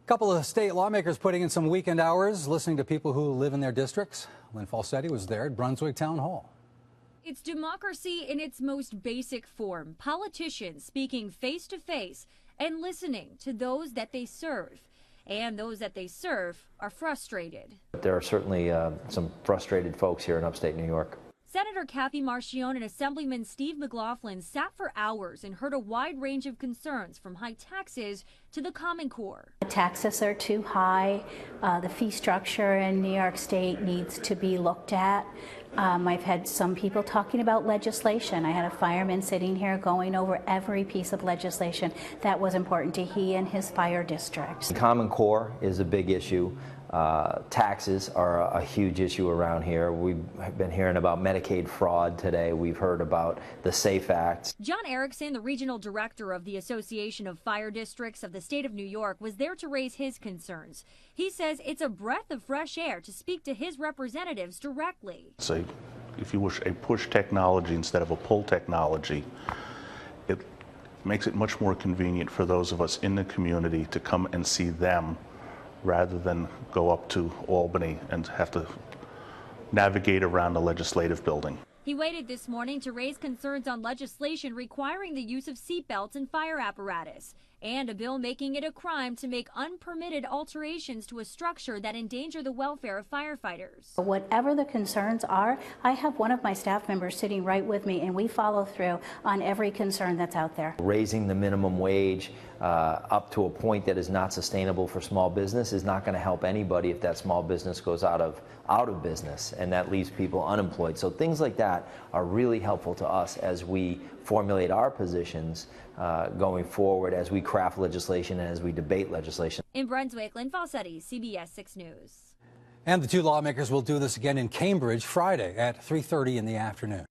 A couple of state lawmakers putting in some weekend hours listening to people who live in their districts. Lynn Falsetti was there at Brunswick Town Hall. It's democracy in its most basic form. Politicians speaking face to face and listening to those that they serve. And those that they serve are frustrated. There are certainly some frustrated folks here in upstate New York. Senator Marchione and Assemblyman Steve McLaughlin sat for hours and heard a wide range of concerns from high taxes to the Common Core. Taxes are too high. The fee structure in New York State needs to be looked at. I've had some people talking about legislation. I had a fireman sitting here going over every piece of legislation that was important to he and his fire districts. The Common Core is a big issue. Taxes are a huge issue around here. We've been hearing about Medicaid fraud today. We've heard about the SAFE Act. John Erickson, the regional director of the Association of Fire Districts of the state of New York, was there to raise his concerns. He says it's a breath of fresh air to speak to his representatives directly. So, if you wish, a push technology instead of a pull technology. It makes it much more convenient for those of us in the community to come and see them, rather than go up to Albany and have to navigate around the legislative building. He waited this morning to raise concerns on legislation requiring the use of seatbelts and fire apparatus, and a bill making it a crime to make unpermitted alterations to a structure that endanger the welfare of firefighters. Whatever the concerns are, I have one of my staff members sitting right with me, and we follow through on every concern that's out there. Raising the minimum wage up to a point that is not sustainable for small business is not going to help anybody if that small business goes out of business, and that leaves people unemployed. So things like that are really helpful to us as we formulate our positions going forward, as we craft legislation and as we debate legislation. In Brunswick, Lynn Falsetti, CBS 6 News. And the two lawmakers will do this again in Cambridge Friday at 3:30 in the afternoon.